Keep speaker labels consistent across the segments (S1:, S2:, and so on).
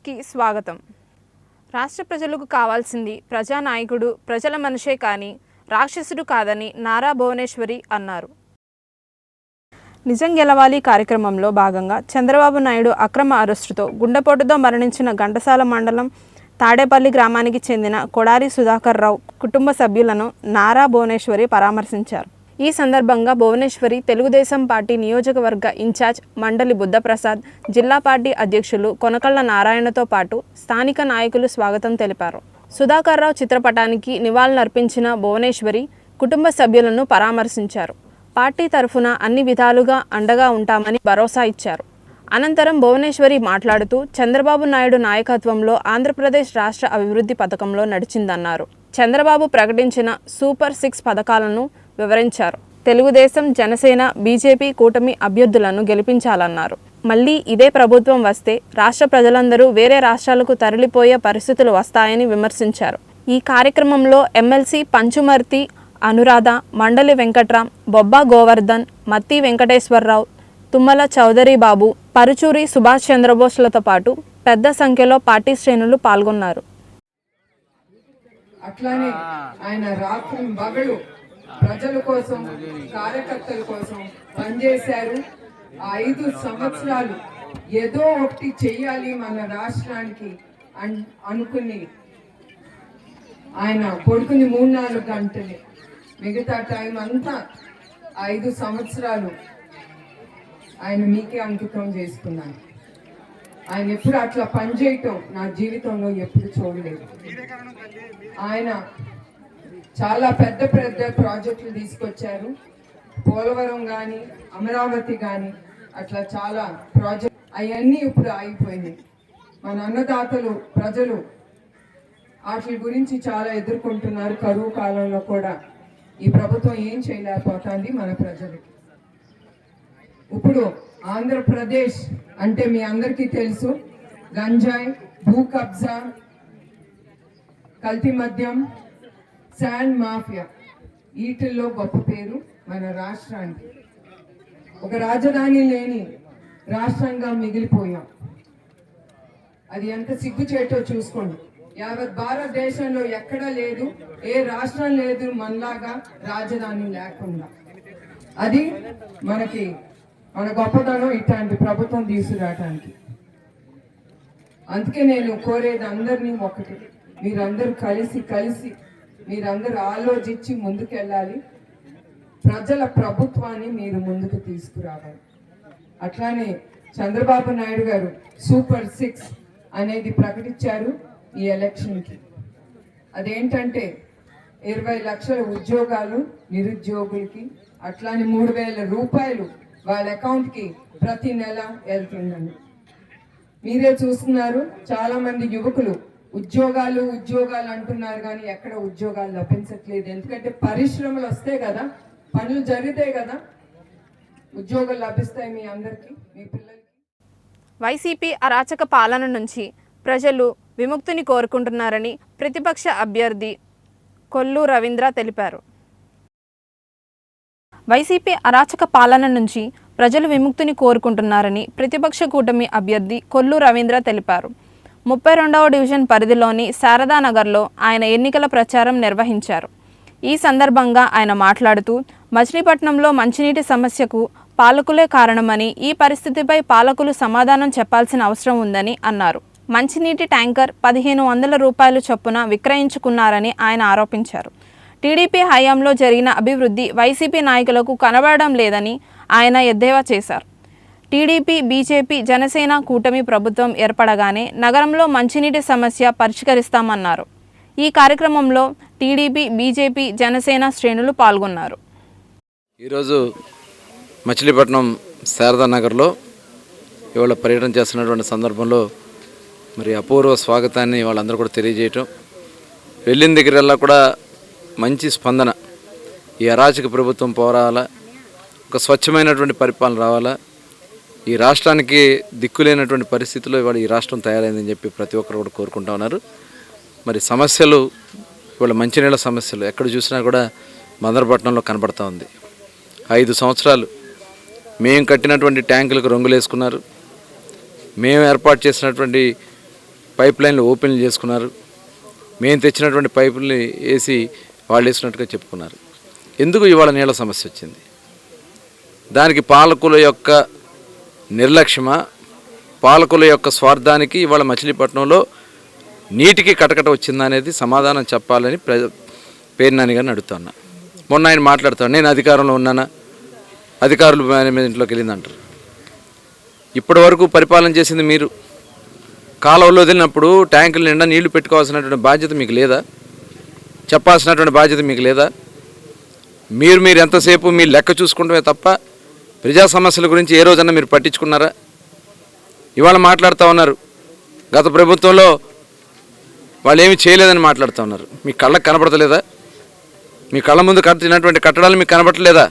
S1: న్యూస్కి స్వాగతం. రాష్ట్ర ప్రజలకు కావాల్సింది ప్రజానాయకుడు, ప్రజల మనిషే కానీ రాక్షసుడు కాదని నారా భువనేశ్వరి అన్నారు. నిజం గెలవాలి కార్యక్రమంలో భాగంగా చంద్రబాబు నాయుడు అక్రమ అరెస్టుతో గుండెపోటుతో మరణించిన ఘంటసాల మండలం తాడేపల్లి గ్రామానికి చెందిన కొడారి సుధాకర్ రావు కుటుంబ సభ్యులను నారా భువనేశ్వరి పరామర్శించారు. ఈ సందర్భంగా భువనేశ్వరి తెలుగుదేశం పార్టీ నియోజకవర్గ ఇన్ఛార్జ్ మండలి బుద్ధప్రసాద్, జిల్లా పార్టీ అధ్యక్షులు కొనకళ్ళ నారాయణతో పాటు స్థానిక నాయకులు స్వాగతం తెలిపారు. సుధాకర్ రావు చిత్రపటానికి నివాళులర్పించిన భువనేశ్వరి కుటుంబ సభ్యులను పరామర్శించారు. పార్టీ తరఫున అన్ని విధాలుగా అండగా ఉంటామని భరోసా ఇచ్చారు. అనంతరం భువనేశ్వరి మాట్లాడుతూ చంద్రబాబు నాయుడు నాయకత్వంలో ఆంధ్రప్రదేశ్ రాష్ట్ర అభివృద్ధి పథకంలో నడిచిందన్నారు. చంద్రబాబు ప్రకటించిన సూపర్ 6 పథకాలను వివరించారు. తెలుగుదేశం, జనసేన, బీజేపీ కూటమి అభ్యర్థులను గెలిపించాలన్నారు. మళ్లీ ఇదే ప్రభుత్వం వస్తే రాష్ట్ర ప్రజలందరూ వేరే రాష్ట్రాలకు తరలిపోయే పరిస్థితులు వస్తాయని విమర్శించారు. ఈ కార్యక్రమంలో ఎమ్మెల్సీ పంచుమర్తి అనురాధ, మండలి వెంకట్రామ్, బొబ్బా గోవర్ధన్, మత్తి వెంకటేశ్వరరావు, తుమ్మల చౌదరి బాబు, పరుచూరి సుభాష్ చంద్రబోస్లతో పాటు పెద్ద సంఖ్యలో పార్టీ శ్రేణులు పాల్గొన్నారు.
S2: అట్లానే ఆయన రాత్రి పగలు ప్రజల కోసం, కార్యకర్తల కోసం పనిచేశారు. 5 సంవత్సరాలు ఏదో ఒకటి చెయ్యాలి మన రాష్ట్రానికి అనుకుని ఆయన పడుకుని 3-4 గంటలే, మిగతా టైం అంతా 5 సంవత్సరాలు ఆయన మీకే అంకితం చేసుకున్నాను. ఆయన ఎప్పుడు అట్లా పనిచేయటం నా జీవితంలో ఎప్పుడు చూడలేదు. ఆయన చాలా పెద్ద పెద్ద ప్రాజెక్టులు తీసుకొచ్చారు. పోలవరం కానీ, అమరావతి కానీ, అట్లా చాలా ప్రాజెక్ట్ అవన్నీ ఇప్పుడు ఆగిపోయినాయి. మన అన్నదాతలు, ప్రజలు వాటి గురించి చాలా ఎదుర్కొంటున్నారు. కరువు కాలంలో కూడా ఈ ప్రభుత్వం ఏం చేయలేకపోతుంది మన ప్రజలకి. ఇప్పుడు ఆంధ్రప్రదేశ్ అంటే మీ అందరికీ తెలుసు, గంజాయి, భూ కబ్జా, కల్తీ మద్యం, శాండ్ మాఫియా, వీటిల్లో గొప్ప పేరు మన రాష్ట్రానికి. ఒక రాజధాని లేని రాష్ట్రంగా మిగిలిపోయాం. అది ఎంత సిగ్గుచేటో చూసుకోండి. యావత్ భారతదేశంలో ఎక్కడా లేదు, ఏ రాష్ట్రం లేదు మనలాగా రాజధాని లేకుండా. అది మన గొప్పతనం ఇట్లాంటి ప్రభుత్వం తీసుకురావటానికి. అందుకే నేను కోరేది అందరినీ ఒకటి, మీరందరూ కలిసి మీరందరూ ఆలోచించి ముందుకెళ్ళాలి. ప్రజల ప్రభుత్వాన్ని మీరు ముందుకు తీసుకురావాలి. అట్లానే చంద్రబాబు నాయుడు గారు సూపర్ 6 అనేది ప్రకటించారు ఈ ఎలక్షన్కి. అదేంటంటే 20 లక్షల ఉద్యోగాలు నిరుద్యోగులకి, అట్లానే 3,000 రూపాయలు వాళ్ళ అకౌంట్కి ప్రతి నెల వెళ్తుందండి. మీరే చూస్తున్నారు, చాలా మంది యువకులు ఉద్యోగాలు అంటున్నారు కానీ ఎక్కడ ఉద్యోగాలు లభించట్లేదు. ఎందుకంటే పరిశ్రమలు వస్తే కదా, పనులు జరిగితే కదా ఉద్యోగాలు లభిస్తాయి మీ అందరికీ, మీ పిల్లలకి.
S1: వైసీపీ అరాచక పాలన నుంచి ప్రజలు విముక్తిని కోరుకుంటున్నారని ప్రతిపక్ష అభ్యర్థి కొల్లు రవీంద్ర తెలిపారు. వైసీపీ అరాచక పాలన నుంచి ప్రజలు విముక్తిని కోరుకుంటున్నారని ప్రతిపక్ష కూటమి అభ్యర్థి కొల్లు రవీంద్ర తెలిపారు. 32వ డివిజన్ పరిధిలోని శారదానగర్లో ఆయన ఎన్నికల ప్రచారం నిర్వహించారు. ఈ సందర్భంగా ఆయన మాట్లాడుతూ మచిలీపట్నంలో మంచినీటి సమస్యకు పాలకులే కారణమని, ఈ పరిస్థితిపై పాలకులు సమాధానం చెప్పాల్సిన అవసరం ఉందని అన్నారు. మంచినీటి ట్యాంకర్ 1,500 రూపాయలు చొప్పున విక్రయించుకున్నారని ఆయన ఆరోపించారు. టీడీపీ హయాంలో జరిగిన అభివృద్ధి వైసీపీ నాయకులకు కనబడడం లేదని ఆయన ఎద్దేవా చేశారు. టీడీపీ, బీజేపీ, జనసేన కూటమి ప్రభుత్వం ఏర్పడగానే నగరంలో మంచినీటి సమస్య పరిష్కరిస్తామన్నారు. ఈ కార్యక్రమంలో టీడీపీ, బీజేపీ, జనసేన శ్రేణులు పాల్గొన్నారు.
S3: ఈరోజు మచిలీపట్నం శారదానగర్లో ఇవాళ పర్యటన చేస్తున్నటువంటి సందర్భంలో మరి అపూర్వ స్వాగతాన్ని వాళ్ళందరూ కూడా తెలియజేయటం, వెళ్ళిన దగ్గరల్లా కూడా మంచి స్పందన. ఈ అరాచక ప్రభుత్వం పోరాలా, ఒక స్వచ్ఛమైనటువంటి పరిపాలన రావాలా, ఈ రాష్ట్రానికి దిక్కులేనటువంటి పరిస్థితుల్లో ఇవాళ ఈ రాష్ట్రం తయారైందని చెప్పి ప్రతి ఒక్కరు కూడా కోరుకుంటా ఉన్నారు. మరి సమస్యలు ఇవాళ మంచినీళ్ళ సమస్యలు ఎక్కడ చూసినా కూడా మందరపట్నంలో కనబడతా ఉంది. 5 సంవత్సరాలు మేము కట్టినటువంటి ట్యాంకులకు రంగులు వేసుకున్నారు, మేము ఏర్పాటు చేసినటువంటి పైప్ లైన్లు ఓపెన్ చేసుకున్నారు. మేము తెచ్చినటువంటి పైపుల్ని వేసి వాళ్ళు వేసినట్టుగా చెప్పుకున్నారు. ఎందుకు ఇవాళ నీళ్ళ సమస్య వచ్చింది? దానికి పాలకుల యొక్క నిర్లక్ష్యమా, పాలకుల యొక్క స్వార్థానికి ఇవాళ మచిలీపట్నంలో నీటికి కటకట వచ్చిందా అనేది సమాధానం చెప్పాలని పేరు నాని గారిని అడుగుతున్నా. మొన్న ఆయన మాట్లాడతాడు, నేను అధికారంలో ఉన్నానా, అధికారులు మేనేజ్మెంట్లోకి వెళ్ళిందంటారు. ఇప్పటి వరకు పరిపాలన చేసింది మీరు. కాలువలో వదిలినప్పుడు ట్యాంకుల నిండా నీళ్లు పెట్టుకోవాల్సినటువంటి బాధ్యత మీకు లేదా? చెప్పాల్సినటువంటి బాధ్యత మీకు లేదా? మీరు ఎంతసేపు మీ లెక్క చూసుకుంటమే తప్ప ప్రజా సమస్యల గురించి ఏ రోజన్నా మీరు పట్టించుకున్నారా? ఇవాళ మాట్లాడుతూ ఉన్నారు, గత ప్రభుత్వంలో వాళ్ళు ఏమీ చేయలేదని మాట్లాడుతూ ఉన్నారు. మీ కళ్ళకు కనబడతలేదా? మీ కళ్ళ ముందు కట్టినటువంటి కట్టడాలు మీకు కనబడలేదా?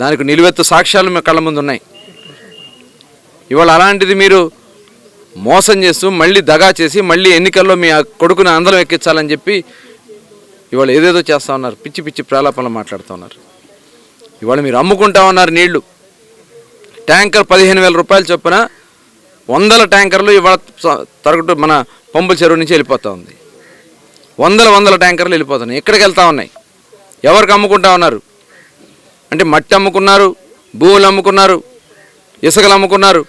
S3: దానికి నిలువెత్తు సాక్ష్యాలు మీ కళ్ళ ముందు ఉన్నాయి. ఇవాళ అలాంటిది మీరు మోసం చేస్తూ మళ్ళీ దగా చేసి మళ్ళీ ఎన్నికల్లో మీ కొడుకుని అందరం ఎక్కించాలని చెప్పి ఇవాళ ఏదేదో చేస్తూ ఉన్నారు. పిచ్చి పిచ్చి ప్రాలాపనలు మాట్లాడుతూ ఉన్నారు. ఇవాళ మీరు అమ్ముకుంటా ఉన్నారు నీళ్లు. ట్యాంకర్ 15,000 రూపాయలు చొప్పున 100 ట్యాంకర్లు ఇవాళ తరగటు మన పంపుల చెరువు నుంచి వెళ్ళిపోతూ ఉంది. వందల ట్యాంకర్లు వెళ్ళిపోతున్నాయి. ఎక్కడికి వెళ్తూ ఉన్నాయి? ఎవరికి అమ్ముకుంటా ఉన్నారు? అంటే మట్టి అమ్ముకున్నారు, భూములు అమ్ముకున్నారు, ఇసుకలు అమ్ముకున్నారు,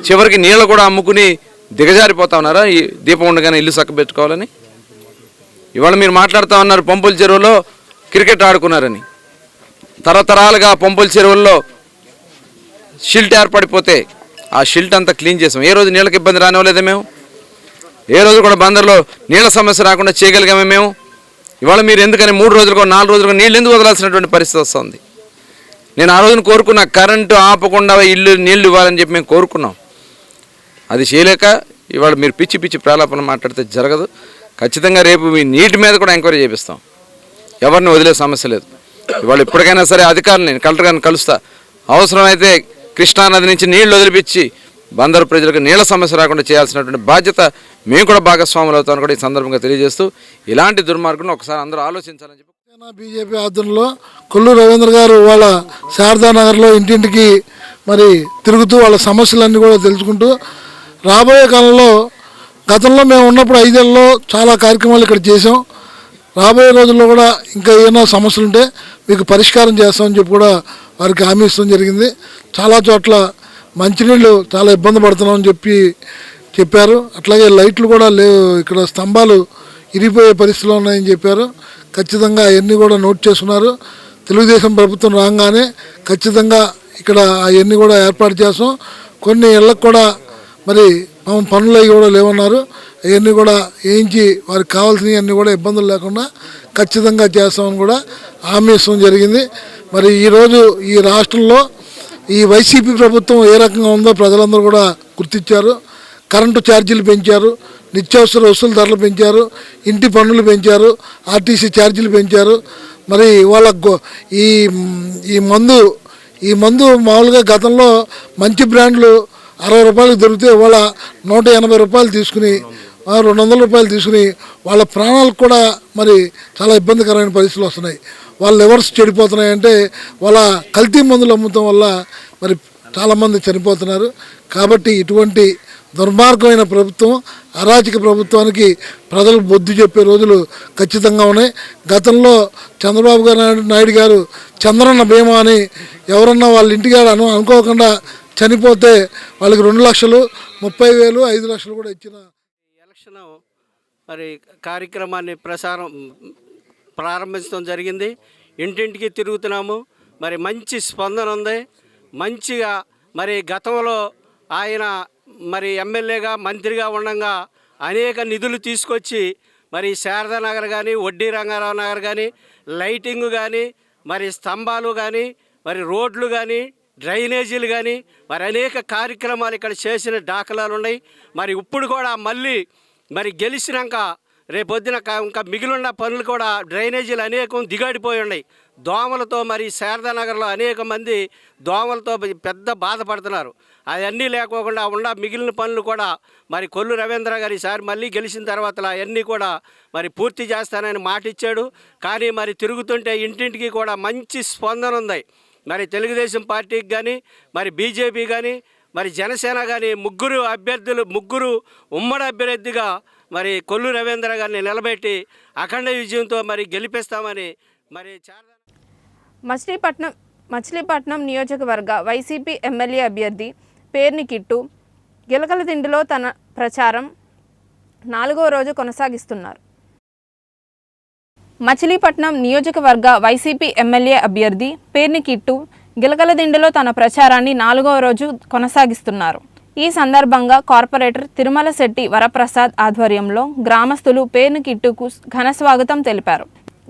S3: చివరికి నీళ్ళు కూడా అమ్ముకుని దిగజారిపోతా ఉన్నారా ఈ దీపం ఉండగానే ఇల్లు చక్కబెట్టుకోవాలని? ఇవాళ మీరు మాట్లాడుతూ ఉన్నారు పంపుల చెరువులో క్రికెట్ ఆడుకున్నారని. తరతరాలుగా పంపుల చెరువుల్లో షిల్ట్ ఏర్పడిపోతే ఆ షిల్ట్ అంతా క్లీన్ చేసాం. ఏ రోజు నీళ్ళకి ఇబ్బంది రానివ్వలేదా మేము? ఏ రోజు కూడా బందర్లో నీళ్ళ సమస్య రాకుండా చేయగలిగామే మేము? ఇవాళ మీరు ఎందుకని 3 రోజులుగా 4 రోజులుగా నీళ్ళు ఎందుకు వదలాల్సినటువంటి పరిస్థితి వస్తుంది? నేను ఆ రోజున కోరుకున్నా, కరెంటు ఆపకుండా నీళ్లు ఇవ్వాలని చెప్పి మేము కోరుకున్నాం. అది చేయలేక ఇవాళ మీరు పిచ్చి పిచ్చి ప్రాలాపన మాట్లాడితే జరగదు. ఖచ్చితంగా రేపు మీ నీటి మీద కూడా ఎంక్వైరీ చేపిస్తాం. ఎవరిని వదిలే సమస్య లేదు. ఇవాళ ఇప్పటికైనా సరే అధికారులు, నేను కలెక్టర్ గారిని కలుస్తా, అవసరమైతే కృష్ణానది నుంచి నీళ్లు వదిలిపించి బందరు ప్రజలకు నీళ్ళ సమస్య రాకుండా చేయాల్సినటువంటి బాధ్యత మేము కూడా భాగస్వాములు అవుతామని కూడా ఈ సందర్భంగా తెలియజేస్తూ, ఇలాంటి దుర్మార్గులను ఒకసారి అందరూ ఆలోచించాలని చెప్పి
S4: బీజేపీ ఆధ్వర్యంలో కొల్లూరు రవీంద్ర గారు వాళ్ళ శారదానగర్లో ఇంటింటికి మరి తిరుగుతూ వాళ్ళ సమస్యలన్నీ కూడా తెలుసుకుంటూ, రాబోయే కాలంలో గతంలో మేము ఉన్నప్పుడు 5 ఏళ్ళలో చాలా కార్యక్రమాలు ఇక్కడ చేసాం. రాబోయే రోజుల్లో కూడా ఇంకా ఏమైనా సమస్యలు ఉంటే మీకు పరిష్కారం చేస్తామని చెప్పి కూడా వారికి హామీ ఇష్టం జరిగింది. చాలా చోట్ల మంచినీళ్ళు చాలా ఇబ్బంది పడుతున్నామని చెప్పారు. అట్లాగే లైట్లు కూడా లేవు, ఇక్కడ స్తంభాలు ఇరిగిపోయే పరిస్థితిలో ఉన్నాయని చెప్పారు. ఖచ్చితంగా అవన్నీ కూడా నోట్ చేసుకున్నారు. తెలుగుదేశం ప్రభుత్వం రాగానే ఖచ్చితంగా ఇక్కడ అవన్నీ కూడా ఏర్పాటు చేస్తాం. కొన్ని ఇళ్ళకు కూడా మరి పనులు అవి కూడా లేవన్నారు. అవన్నీ కూడా వేయించి వారికి కావాల్సినవి అన్నీ కూడా ఇబ్బందులు లేకుండా ఖచ్చితంగా చేస్తామని కూడా హామీ ఇష్టం జరిగింది. మరి ఈరోజు ఈ రాష్ట్రంలో ఈ వైసీపీ ప్రభుత్వం ఏ రకంగా ఉందో ప్రజలందరూ కూడా గుర్తించారు. కరెంటు ఛార్జీలు పెంచారు, నిత్యావసర వస్తువుల ధరలు పెంచారు, ఇంటి పన్నులు పెంచారు, ఆర్టీసీ ఛార్జీలు పెంచారు. మరి వాళ్ళ ఈ మందు మామూలుగా గతంలో మంచి బ్రాండ్లు 60 రూపాయలకు దొరికితే వాళ్ళ 180 రూపాయలు తీసుకుని 200 రూపాయలు తీసుకుని వాళ్ళ ప్రాణాలకు కూడా మరి చాలా ఇబ్బందికరమైన పరిస్థితులు వస్తున్నాయి. వాళ్ళ లివర్స్ చెడిపోతున్నాయంటే వాళ్ళ కల్తీ మందులు అమ్ముతాం వల్ల మరి చాలామంది చనిపోతున్నారు. కాబట్టి ఇటువంటి దుర్మార్గమైన ప్రభుత్వం, అరాచక ప్రభుత్వానికి ప్రజలు బుద్ధి చెప్పే రోజులు ఖచ్చితంగా ఉన్నాయి. గతంలో చంద్రబాబు నాయుడు గారు చంద్రన్న బీమా అని ఎవరన్నా వాళ్ళ ఇంటికాడ అనుకోకుండా చనిపోతే వాళ్ళకి 2 లక్షలు, 30,000, 5 లక్షలు కూడా ఇచ్చిన
S5: ఎలక్షన్ మరి కార్యక్రమాన్ని ప్రారంభించడం జరిగింది. ఇంటింటికి తిరుగుతున్నాము. మరి మంచి స్పందన ఉంది. మంచిగా మరి గతంలో ఆయన మరి ఎమ్మెల్యేగా మంత్రిగా ఉండగా అనేక నిధులు తీసుకొచ్చి మరి శారదానగర్ కానీ, వడ్డీ రంగారావు నగర్ కానీ, లైటింగ్ కానీ, మరి స్తంభాలు కానీ, మరి రోడ్లు కానీ, డ్రైనేజీలు కానీ, మరి అనేక కార్యక్రమాలు ఇక్కడ చేసిన దాఖలాలు ఉన్నాయి. మరి ఇప్పుడు కూడా మళ్ళీ మరి గెలిచినాక రేపొద్దున ఇంకా మిగిలిన పనులు కూడా డ్రైనేజీలు అనేకం దిగాడిపోయి ఉన్నాయి. దోమలతో మరి శారదానగర్లో అనేక మంది దోమలతో పెద్ద బాధపడుతున్నారు. అవన్నీ లేకోకుండా మిగిలిన పనులు కూడా మరి కొల్లు రవీంద్ర గారు ఈసారి మళ్ళీ గెలిచిన తర్వాత అవన్నీ కూడా మరి పూర్తి చేస్తానని మాట ఇచ్చాడు. కానీ మరి తిరుగుతుంటే ఇంటింటికి కూడా మంచి స్పందన ఉంది. మరి తెలుగుదేశం పార్టీకి కానీ, మరి బీజేపీ కానీ, మరి జనసేన కానీ ముగ్గురు ఉమ్మడి అభ్యర్థిగా మరి కొల్లు రవీంద్ర గారిని నిలబెట్టి అఖండ విజయంతో మరి గెలిపిస్తామని మరి
S1: మచిలీపట్నం నియోజకవర్గ వైసీపీ ఎమ్మెల్యే అభ్యర్థి పేర్ని కిట్టు గిలకలదిండిలో తన ప్రచారం 4వ రోజు కొనసాగిస్తున్నారు. మచిలీపట్నం నియోజకవర్గ వైసీపీ ఎమ్మెల్యే అభ్యర్థి పేర్ని కిట్టు గిలకలదిండిలో తన ప్రచారాన్ని 4వ రోజు కొనసాగిస్తున్నారు. ఈ సందర్భంగా కార్పొరేటర్ తిరుమల శెట్టి వరప్రసాద్ ఆధ్వర్యంలో గ్రామస్తులు పేర్ని కిట్టుకు ఘన స్వాగతం తెలిపారు.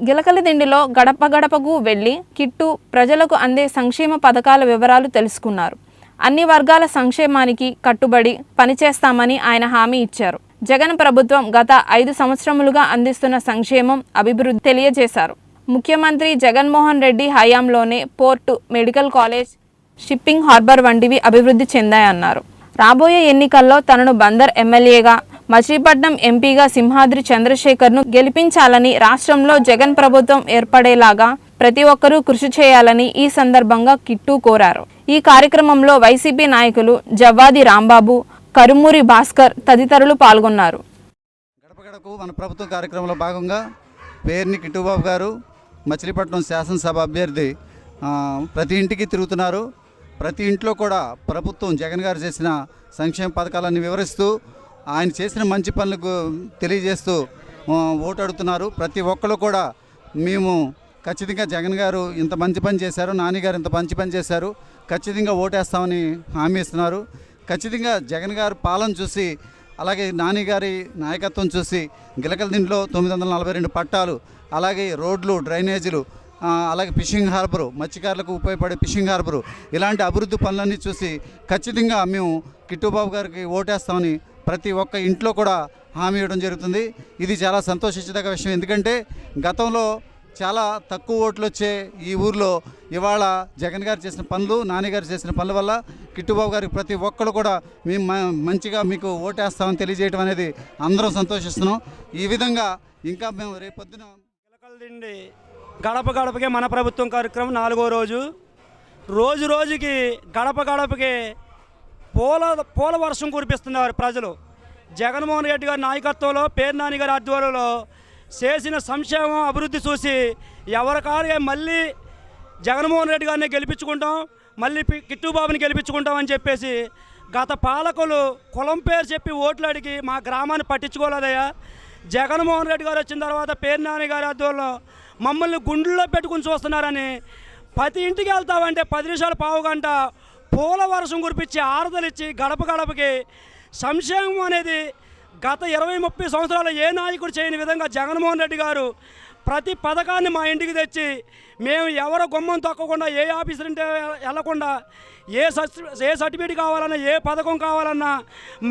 S1: గిలకలదిండిలో గడప గడపకు వెళ్లి కిట్టు ప్రజలకు అందే సంక్షేమ పథకాల వివరాలు తెలుసుకున్నారు. అన్ని వర్గాల సంక్షేమానికి కట్టుబడి పనిచేస్తామని ఆయన హామీ ఇచ్చారు. జగన్ ప్రభుత్వం గత 5 సంవత్సరములుగా అందిస్తున్న సంక్షేమం, అభివృద్ధి తెలియజేశారు. ముఖ్యమంత్రి జగన్మోహన్ రెడ్డి హయాంలోనే port, medical college, shipping harbour వంటివి అభివృద్ధి చెందాయన్నారు. రాబోయే ఎన్నికల్లో తనను బందర్ ఎమ్మెల్యేగా, మచిలీపట్నం ఎంపీగా సింహాద్రి చంద్రశేఖర్ను గెలిపించాలని, రాష్ట్రంలో జగన్ ప్రభుత్వం ఏర్పడేలాగా ప్రతి ఒక్కరూ కృషి చేయాలని ఈ సందర్భంగా కిట్టు కోరారు. ఈ కార్యక్రమంలో వైసీపీ నాయకులు జవ్వాది రాంబాబు, కరుమూరి భాస్కర్ తదితరులు పాల్గొన్నారు.
S6: గడప గడపకు మన ప్రభుత్వం కార్యక్రమంలో భాగంగా పేర్ని కిట్టుబాబు గారు మచిలీపట్నం శాసనసభ అభ్యర్థి ప్రతి ఇంటికి తిరుగుతున్నారు. ప్రతి ఇంట్లో కూడా ప్రభుత్వం జగన్ గారు చేసిన సంక్షేమ పథకాలను వివరిస్తూ ఆయన చేసిన మంచి పనులకు తెలియజేస్తూ ఓటు అడుగుతున్నారు. ప్రతి ఒక్కరు కూడా మేము ఖచ్చితంగా జగన్ గారు ఇంత మంచి పని చేశారు, నాని గారు ఇంత మంచి పని చేశారు, ఖచ్చితంగా ఓటేస్తామని హామీ ఇస్తున్నారు. ఖచ్చితంగా జగన్ గారు పాలన చూసి, అలాగే నాని గారి నాయకత్వం చూసి గిలకలదిండిలో 942 పట్టాలు, అలాగే రోడ్లు, డ్రైనేజీలు, అలాగే ఫిషింగ్ హార్బరు, మత్స్యకారులకు ఉపయోగపడే ఫిషింగ్ హార్బరు, ఇలాంటి అభివృద్ధి పనులన్నీ చూసి ఖచ్చితంగా మేము కిట్టుబాబు గారికి ఓటేస్తామని ప్రతి ఒక్క ఇంట్లో కూడా హామీ ఇవ్వడం జరుగుతుంది. ఇది చాలా సంతోషించదగ్గ విషయం. ఎందుకంటే గతంలో చాలా తక్కువ ఓట్లు వచ్చే ఈ ఊర్లో ఇవాళ జగన్ గారు చేసిన పనులు, నాని గారు చేసిన పనుల వల్ల కిట్టుబాబు గారికి ప్రతి ఒక్కరు కూడా మేము మంచిగా మీకు ఓటేస్తామని తెలియజేయడం అనేది అందరం సంతోషిస్తున్నాం. ఈ విధంగా ఇంకా మేము రేపొద్దున
S7: గిలకలదిండి గడప గడపకే మన ప్రభుత్వం కార్యక్రమం 4వ రోజు. రోజుకి గడప గడపకి పూల వర్షం కురిపిస్తున్నారు ప్రజలు. జగన్మోహన్ రెడ్డి గారి నాయకత్వంలో, పేరు నాని గారి ఆధ్వర్యంలో చేసిన సంక్షేమం, అభివృద్ధి చూసి ఎవరికారుగా మళ్ళీ జగన్మోహన్ రెడ్డి గారిని గెలిపించుకుంటాం, మళ్ళీ కిట్టుబాబుని గెలిపించుకుంటాం అని చెప్పేసి గత పాలకులు కులం పేరు చెప్పి ఓట్లు అడిగి మా గ్రామాన్ని పట్టించుకోలేదయ్యా. జగన్మోహన్ రెడ్డి గారు వచ్చిన తర్వాత పేరు నాని గారి ఆధ్వర్యంలో మమ్మల్ని గుండెల్లో పెట్టుకుని చూస్తున్నారని ప్రతి ఇంటికి వెళ్తామంటే 10 నిమిషాలు, పావు గంట పూల వర్షం కురిపించి ఆరుదలిచ్చి గడప గడపకి సంక్షేమం అనేది గత 20-30 సంవత్సరాలు ఏ నాయకుడు చేయని విధంగా జగన్మోహన్ రెడ్డి గారు ప్రతి పథకాన్ని మా ఇంటికి తెచ్చి, మేము ఎవరో గుమ్మం తొక్కకుండా, ఏ ఆఫీసర్ అంటే వెళ్లకుండా, ఏ సర్టిఫికేట్ కావాలన్నా, ఏ పథకం కావాలన్నా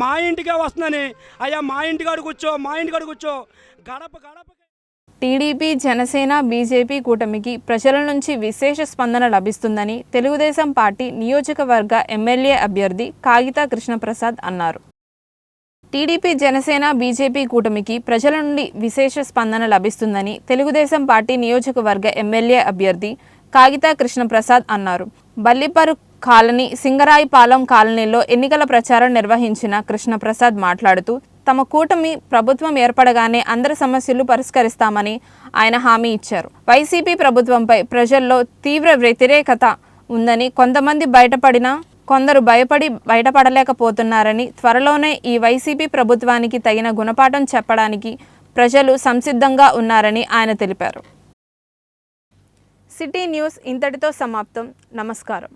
S7: మా ఇంటికే వస్తుందని, అయ్యా మా ఇంటికాడ కూర్చో గడప గడప.
S1: టీడీపీ, జనసేన, బీజేపీ కూటమికి ప్రజల నుంచి విశేష స్పందన లభిస్తుందని తెలుగుదేశం పార్టీ నియోజకవర్గ ఎమ్మెల్యే అభ్యర్థి కాగితా కృష్ణప్రసాద్ అన్నారు. టీడీపీ, జనసేన, బీజేపీ కూటమికి ప్రజల నుండి విశేష స్పందన లభిస్తుందని తెలుగుదేశం పార్టీ నియోజకవర్గ ఎమ్మెల్యే అభ్యర్థి కాగితా కృష్ణప్రసాద్ అన్నారు. బల్లిపరు కాలనీ, సింగరాయిపాలెం కాలనీలో ఎన్నికల ప్రచారం నిర్వహించిన కృష్ణప్రసాద్ మాట్లాడుతూ, తమ కూటమి ప్రభుత్వం ఏర్పడగానే అందరి సమస్యలు పరిష్కరిస్తామని ఆయన హామీ ఇచ్చారు. వైసీపీ ప్రభుత్వంపై ప్రజల్లో తీవ్ర వ్యతిరేకత ఉందని, కొంతమంది బయటపడినా కొందరు భయపడి బయటపడలేకపోతున్నారని, త్వరలోనే ఈ వైసీపీ ప్రభుత్వానికి తగిన గుణపాఠం చెప్పడానికి ప్రజలు సంసిద్ధంగా ఉన్నారని ఆయన తెలిపారు. సిటీ న్యూస్ ఇంతటితో సమాప్తం. నమస్కారం.